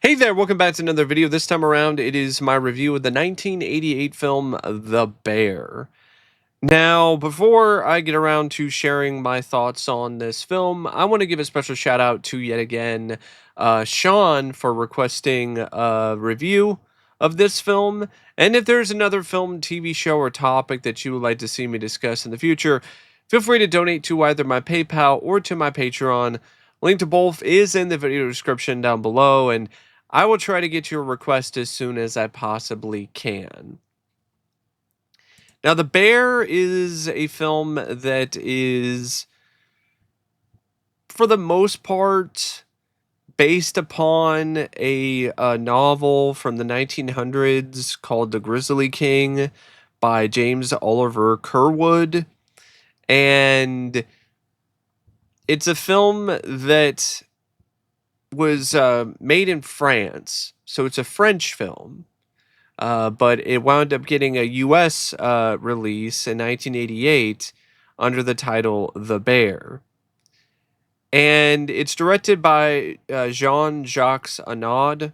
Hey there, welcome back to another video. This time around, it is my review of the 1988 film The Bear. Now, before I get around to sharing my thoughts on this film, I want to give a special shout out to yet again Sean for requesting a review of this film. And if there's another film, TV show, or topic that you would like to see me discuss in the future, feel free to donate to either my PayPal or to my Patreon. Link to both is in the video description down below, and I will try to get your request as soon as I possibly can. Now, The Bear is a film that is, for the most part, based upon a novel from the 1900s called The Grizzly King by James Oliver Curwood. And it's a film that was made in France, so it's a French film. But it wound up getting a US release in 1988 under the title The Bear. And it's directed by Jean-Jacques Annaud.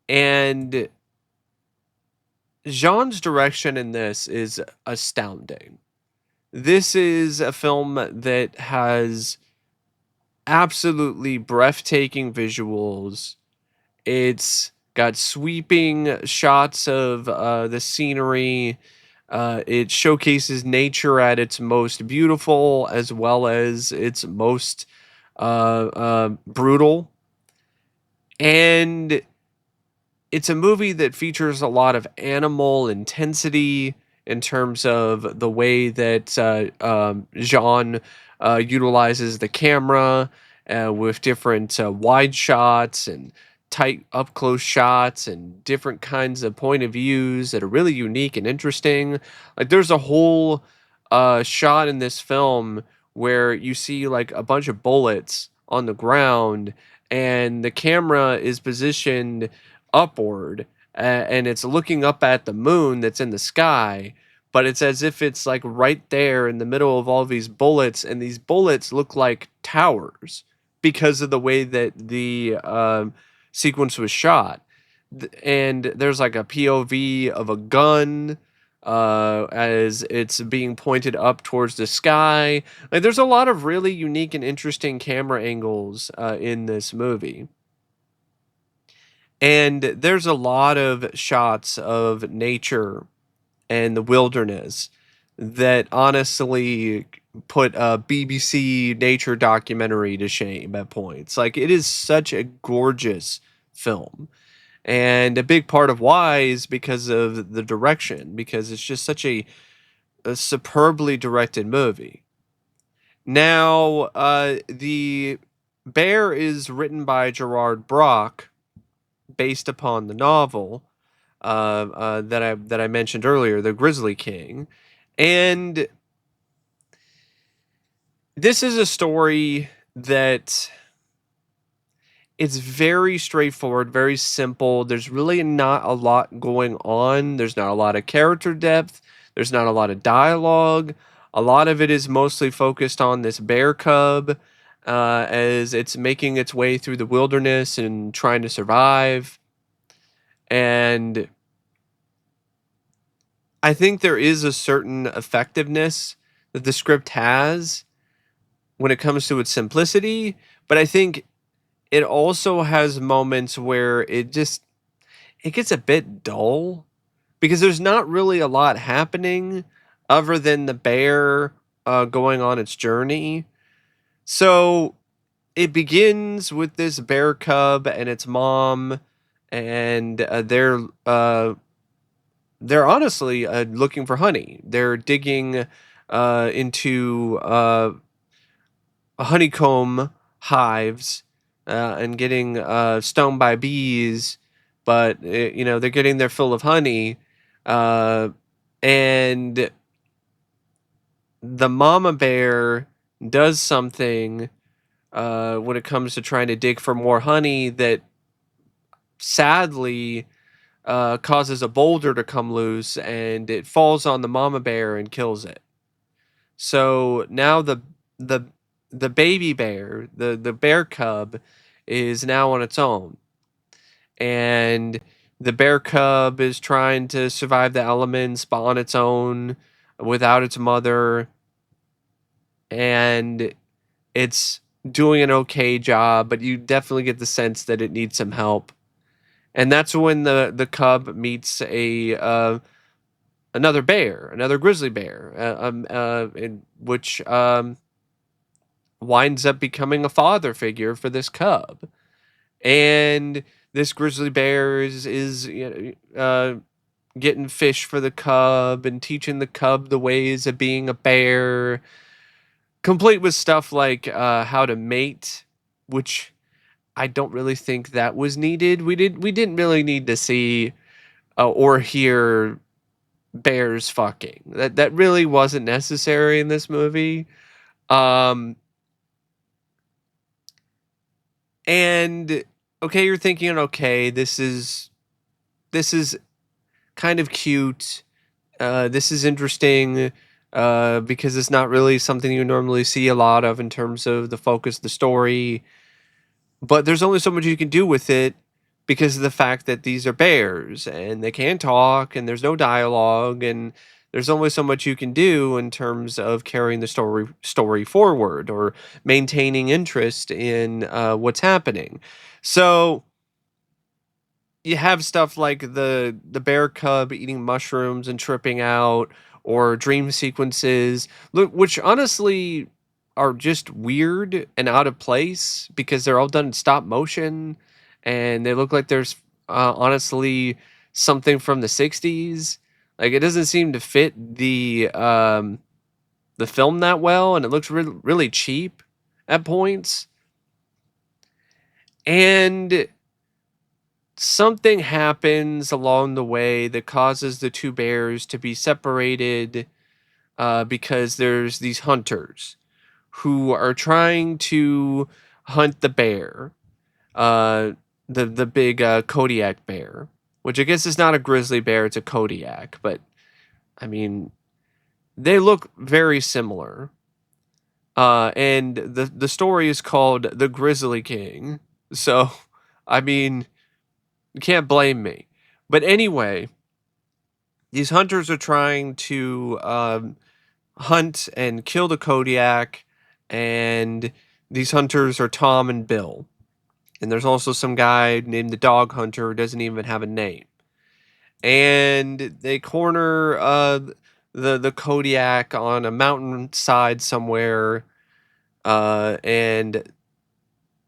And Jean's direction in this is astounding. This is a film that has absolutely breathtaking visuals. It's got sweeping shots of the scenery. It showcases nature at its most beautiful as well as its most brutal. And it's a movie that features a lot of animal intensity in terms of the way that Jean utilizes the camera with different wide shots and tight up close shots and different kinds of point of views that are really unique and interesting. Like there's a whole shot in this film where you see like a bunch of bullets on the ground and the camera is positioned upward and it's looking up at the moon that's in the sky, but it's as if it's like right there in the middle of all these bullets, and these bullets look like towers because of the way that the sequence was shot. And there's like a POV of a gun as it's being pointed up towards the sky. Like there's a lot of really unique and interesting camera angles in this movie. And there's a lot of shots of nature and the wilderness that honestly put a BBC nature documentary to shame at points. Like it is such a gorgeous film. And a big part of why is because of the direction, because it's just such a superbly directed movie. Now, the Bear is written by Gerard Brock, based upon the novel that I mentioned earlier, The Grizzly King, and this is a story that it's very straightforward, very simple. There's really not a lot going on. There's not a lot of character depth. There's not a lot of dialogue. A lot of it is mostly focused on this bear cub as it's making its way through the wilderness and trying to survive. And I think there is a certain effectiveness that the script has when it comes to its simplicity, but I think it also has moments where it gets a bit dull because there's not really a lot happening other than the bear going on its journey. So it begins with this bear cub and its mom, and they're honestly looking for honey. They're digging into honeycomb hives and getting stung by bees, but they're getting their fill of honey, uh, and the mama bear does something when it comes to trying to dig for more honey that sadly causes a boulder to come loose, and it falls on the mama bear and kills it. So now the the baby bear, the bear cub, is now on its own. and the bear cub is trying to survive the elements but on its own without its mother, and it's doing an okay job, but you definitely get the sense that it needs some help. And that's when the cub meets a another bear, another grizzly bear, which winds up becoming a father figure for this cub. And this grizzly bear is getting fish for the cub and teaching the cub the ways of being a bear, complete with stuff like how to mate, which I don't really think that was needed. We didn't really need to see or hear bears fucking. That really wasn't necessary in this movie. Um and okay, you're thinking, okay, this is kind of cute. This is interesting because it's not really something you normally see a lot of in terms of the focus of the story. But there's only so much you can do with it because of the fact that these are bears and they can't talk and there's no dialogue, and there's only so much you can do in terms of carrying the story forward or maintaining interest in what's happening. So you have stuff like the bear cub eating mushrooms and tripping out, or dream sequences, which honestly are just weird and out of place because they're all done in stop motion, and they look like there's honestly something from the 60s. Like, it doesn't seem to fit the film that well, and it looks really cheap at points. And something happens along the way that causes the two bears to be separated, because there's these hunters who are trying to hunt the bear, uh, the big Kodiak bear, which I guess is not a grizzly bear, it's a Kodiak, but I mean, they look very similar. And the story is called The Grizzly King. So, I mean, you can't blame me. But anyway, these hunters are trying to hunt and kill the Kodiak, and these hunters are Tom and Bill. And there's also some guy named the Dog Hunter who doesn't even have a name. And they corner the Kodiak on a mountainside somewhere, and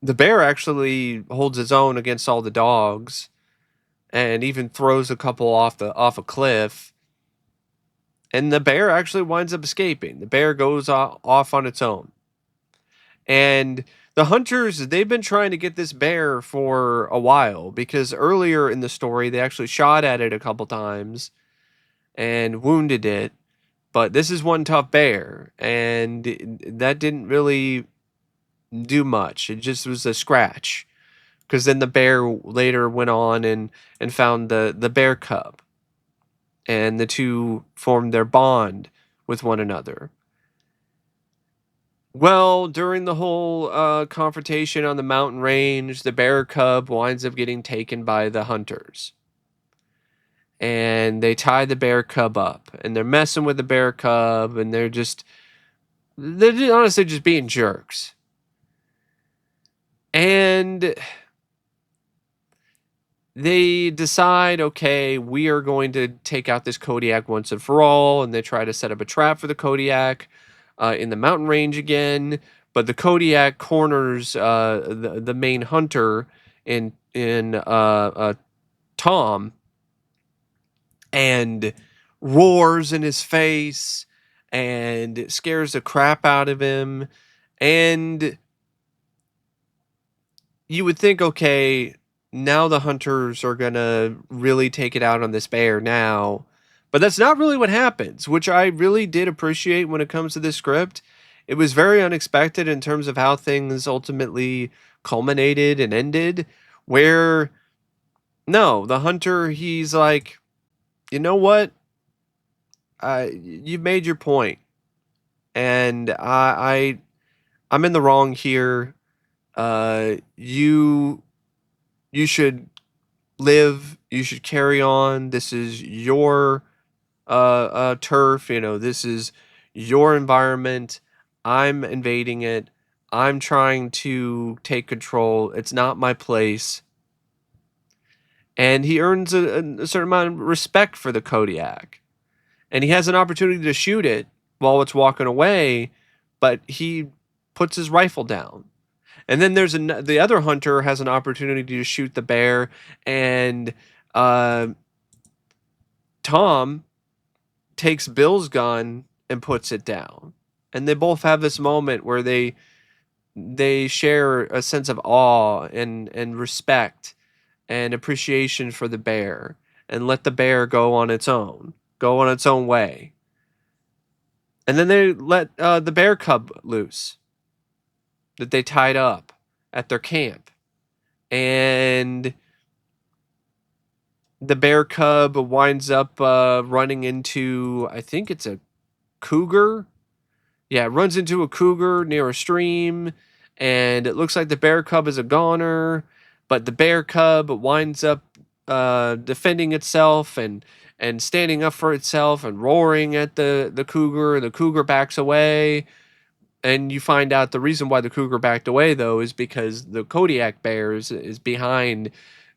the bear actually holds his own against all the dogs, and even throws a couple off a cliff. And the bear actually winds up escaping. The bear goes off on its own. And the hunters, they've been trying to get this bear for a while because earlier in the story, they actually shot at it a couple times and wounded it. But this is one tough bear, and that didn't really do much. It just was a scratch. Because then the bear later went on and found the bear cub, and the two formed their bond with one another. Well, during the whole confrontation on the mountain range, the bear cub winds up getting taken by the hunters. And they tie the bear cub up, and they're messing with the bear cub, and they're honestly just being jerks. And they decide, okay, we are going to take out this Kodiak once and for all, and they try to set up a trap for the Kodiak in the mountain range again. But the Kodiak corners the main hunter in Tom, and roars in his face and scares the crap out of him. And you would think, okay, now the hunters are gonna really take it out on this bear now. But that's not really what happens, which I really did appreciate when it comes to this script. It was very unexpected in terms of how things ultimately culminated and ended. Where, no, the hunter, he's like, you know what? You've made your point, and I'm in the wrong here. You should live. You should carry on. This is your turf. You know, this is your environment. I'm invading it. I'm trying to take control. It's not my place. And he earns a certain amount of respect for the Kodiak. And he has an opportunity to shoot it while it's walking away, but he puts his rifle down. And then the other hunter has an opportunity to shoot the bear, and uh, Tom takes Bill's gun and puts it down. And they both have this moment where they share a sense of awe and respect and appreciation for the bear, and let the bear go on its own way. And then they let the bear cub loose that they tied up at their camp. And the bear cub winds up running into, I think it's a cougar. Yeah, it runs into a cougar near a stream, and it looks like the bear cub is a goner, but the bear cub winds up defending itself and standing up for itself and roaring at the cougar. The cougar backs away, and you find out the reason why the cougar backed away, though, is because the Kodiak bear is behind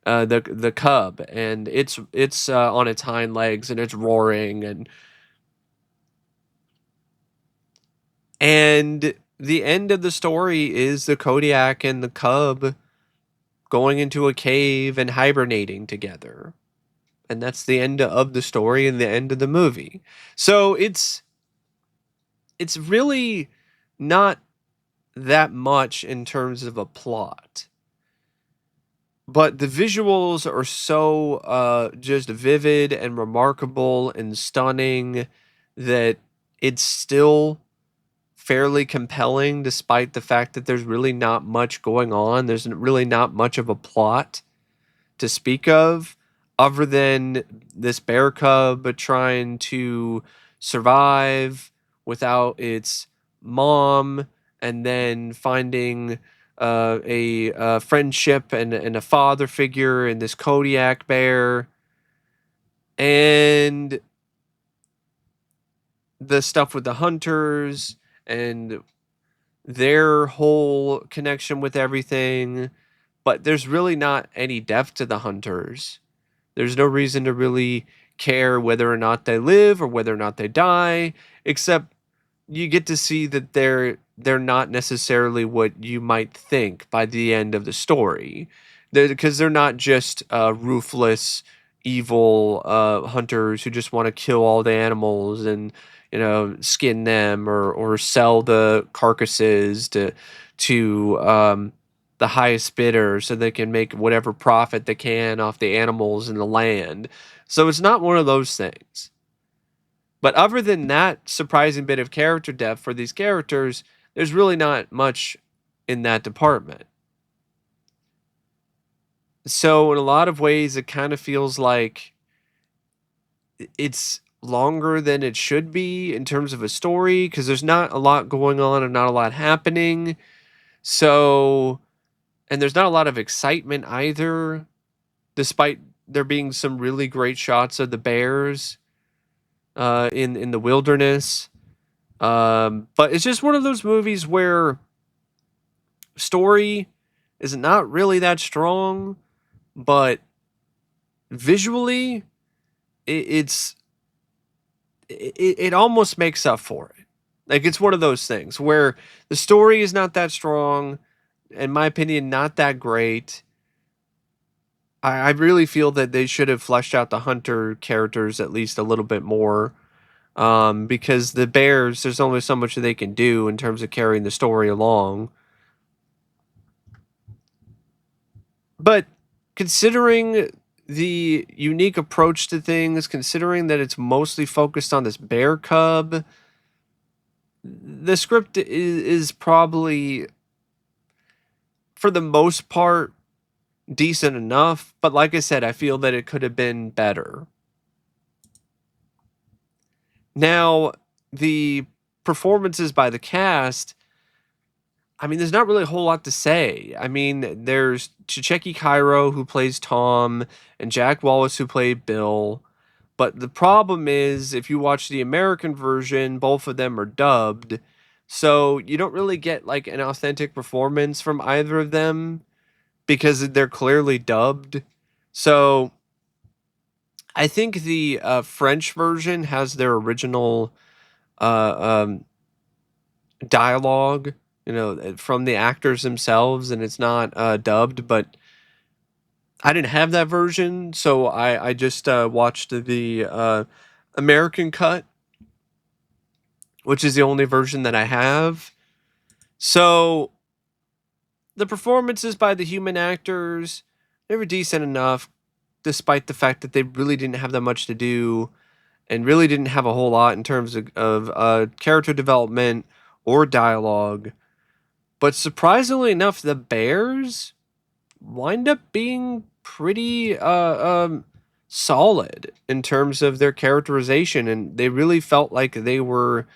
the cub, and it's on its hind legs, and it's roaring, and the end of the story is the Kodiak and the cub going into a cave and hibernating together. And that's the end of the story and the end of the movie. So it's really not that much in terms of a plot. But the visuals are so just vivid and remarkable and stunning that it's still fairly compelling, despite the fact that there's really not much going on. There's really not much of a plot to speak of, other than this bear cub trying to survive without its mom, and then finding a friendship and a father figure in this Kodiak bear, and the stuff with the hunters and their whole connection with everything. But there's really not any depth to the hunters. There's no reason to really care whether or not they live or whether or not they die, except you get to see that they're not necessarily what you might think by the end of the story, because they're not just ruthless, evil hunters who just want to kill all the animals and skin them or sell the carcasses to the highest bidder so they can make whatever profit they can off the animals and the land. So it's not one of those things. But other than that surprising bit of character depth for these characters, there's really not much in that department. So in a lot of ways, it kind of feels like it's longer than it should be in terms of a story, because there's not a lot going on and not a lot happening. So, and there's not a lot of excitement either, despite there being some really great shots of the bears in the wilderness. But it's just one of those movies where story is not really that strong, but visually, it's it almost makes up for it. Like, it's one of those things where the story is not that strong, in my opinion, not that great. I really feel that they should have fleshed out the hunter characters at least a little bit more. Because the bears, there's only so much that they can do in terms of carrying the story along. But considering the unique approach to things, considering that it's mostly focused on this bear cub, the script is probably, for the most part, decent enough. But like I said, I feel that it could have been better. Now, the performances by the cast, I mean, there's not really a whole lot to say. I mean, there's Tchéky Karyo who plays Tom and Jack Wallace who played Bill. But the problem is, if you watch the American version, both of them are dubbed. So you don't really get like an authentic performance from either of them because they're clearly dubbed. So I think the French version has their original uh, dialogue, from the actors themselves, and it's not dubbed. But I didn't have that version, so I just watched the American cut, which is the only version that I have. So the performances by the human actors, they were decent enough, despite the fact that they really didn't have that much to do and really didn't have a whole lot in terms of character development or dialogue. But surprisingly enough, the Bears wind up being pretty solid in terms of their characterization, and they really felt like they were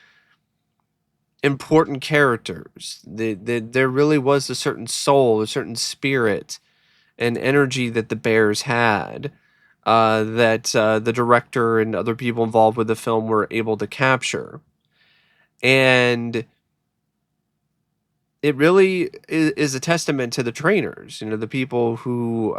important characters. There really was a certain soul, a certain spirit and energy that the Bears had, that the director and other people involved with the film were able to capture. And it really is a testament to the trainers, the people who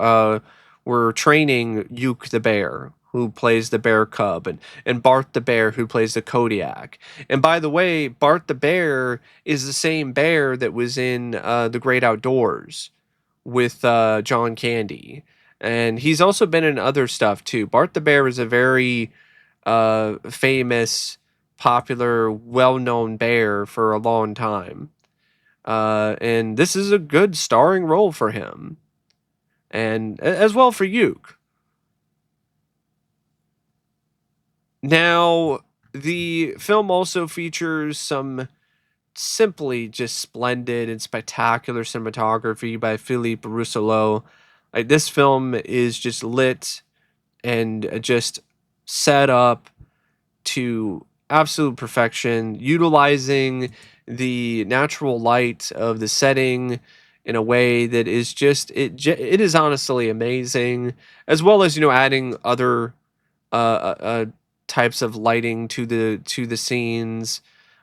were training Youk the Bear, who plays the bear cub, and Bart the Bear, who plays the Kodiak. And by the way, Bart the Bear is the same bear that was in The Great Outdoors with John Candy. And he's also been in other stuff too. Bart the Bear is a very famous, popular, well known bear for a long time. And this is a good starring role for him, and as well for Youk. Now, the film also features some simply just splendid and spectacular cinematography by Philippe Rousselot. Like, this film is just lit and just set up to absolute perfection, utilizing the natural light of the setting in a way that is it is honestly amazing, as well as adding other types of lighting to the scenes,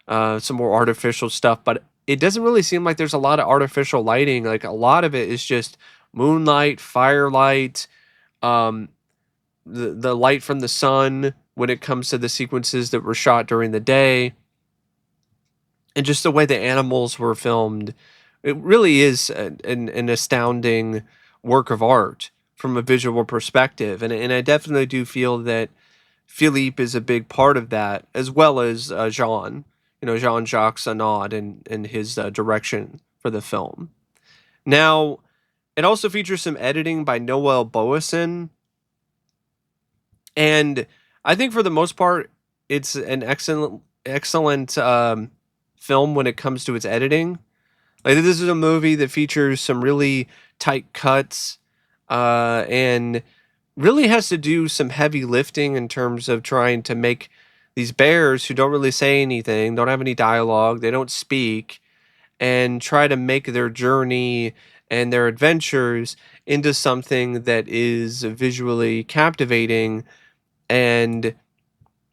some more artificial stuff. But it doesn't really seem like there's a lot of artificial lighting. Like, a lot of it is just moonlight, firelight, um, the light from the sun when it comes to the sequences that were shot during the day, and just the way the animals were filmed. It really is an astounding work of art from a visual perspective, and I definitely do feel that Philippe is a big part of that, as well as Jean-Jacques Annaud and his direction for the film. Now, it also features some editing by Noel Boasson, and I think for the most part, it's an excellent film when it comes to its editing. Like, this is a movie that features some really tight cuts, and really has to do some heavy lifting in terms of trying to make these bears who don't really say anything, don't have any dialogue, they don't speak, and try to make their journey and their adventures into something that is visually captivating and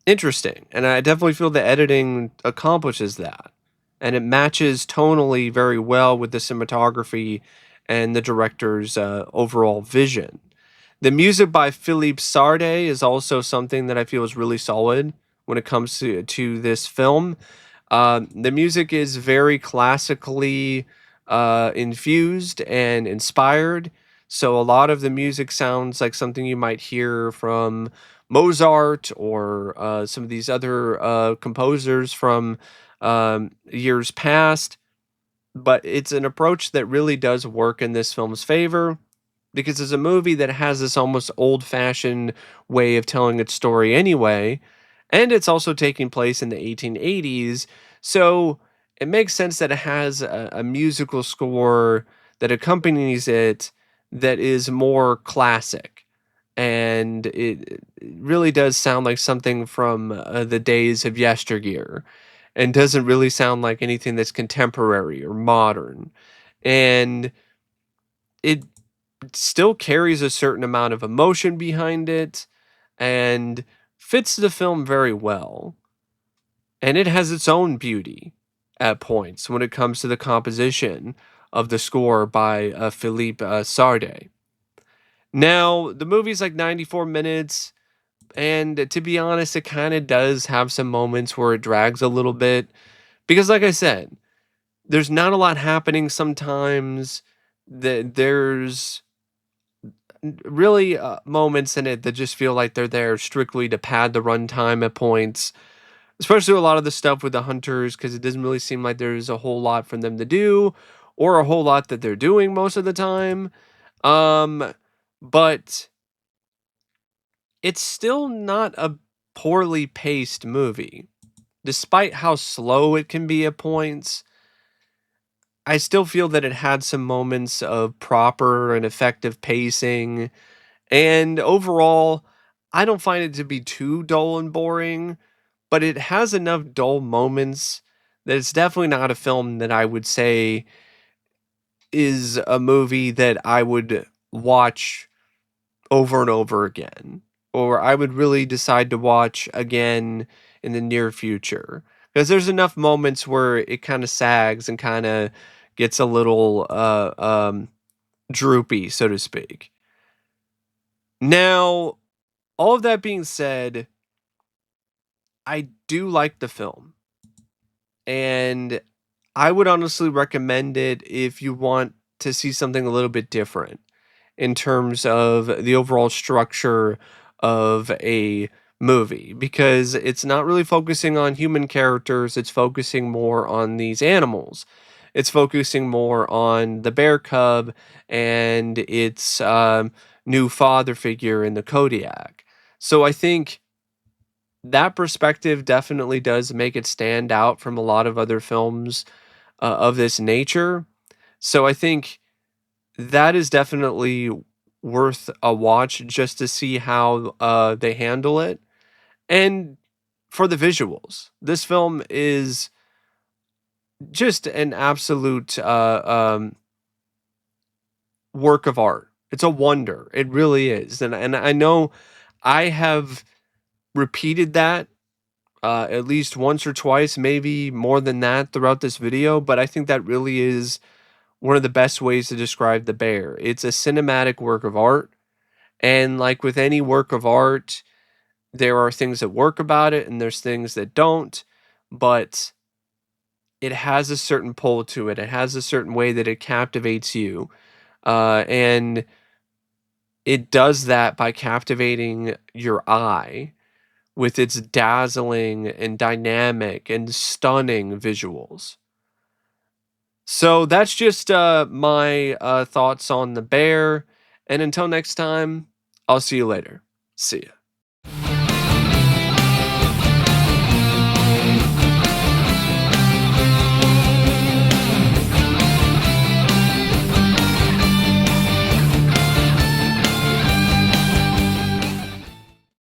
interesting. And I definitely feel the editing accomplishes that. And it matches tonally very well with the cinematography and the director's overall vision. The music by Philippe Sardé is also something that I feel is really solid when it comes to this film. The music is very classically infused and inspired. So a lot of the music sounds like something you might hear from Mozart or some of these other composers from years past. But it's an approach that really does work in this film's favor, because it's a movie that has this almost old-fashioned way of telling its story anyway, and it's also taking place in the 1880s, so it makes sense that it has a musical score that accompanies it that is more classic, and it really does sound like something from the days of yesteryear. and doesn't really sound like anything that's contemporary or modern. And it still carries a certain amount of emotion behind it and fits the film very well. And it has its own beauty at points when it comes to the composition of the score by Philippe Sardé. Now, the movie's like 94 minutes, and to be honest, it kind of does have some moments where it drags a little bit. Because, like I said, there's not a lot happening sometimes. There's really moments in it that just feel like they're there strictly to pad the runtime at points, especially a lot of the stuff with the hunters, because it doesn't really seem like there's a whole lot for them to do or a whole lot that they're doing most of the time. Um, but it's still not a poorly paced movie. Despite how slow it can be at points, I still feel that it had some moments of proper and effective pacing. And overall, I don't find it to be too dull and boring, but it has enough dull moments that it's definitely not a film that I would say is a movie that I would watch over and over again, or I would really decide to watch again in the near future. Because there's enough moments where it kind of sags and kind of gets a little droopy, so to speak. Now, all of that being said, I do like the film. And I would honestly recommend it if you want to see something a little bit different in terms of the overall structure of a movie, because it's not really focusing on human characters, it's focusing more on these animals. It's focusing more on the bear cub and its new father figure in the Kodiak. So I think that perspective definitely does make it stand out from a lot of other films of this nature. So I think that is definitely worth a watch just to see how they handle it. And for the visuals, this film is just an absolute work of art. It's a wonder. It really is. And I know I have repeated that at least once or twice, maybe more than that throughout this video, but I think that really is one of the best ways to describe The Bear. It's a cinematic work of art, and like with any work of art, there are things that work about it and there's things that don't, but it has a certain pull to it. It has a certain way that it captivates you. And it does that by captivating your eye with its dazzling and dynamic and stunning visuals. So that's just my thoughts on The Bear. And until next time, I'll see you later. See ya.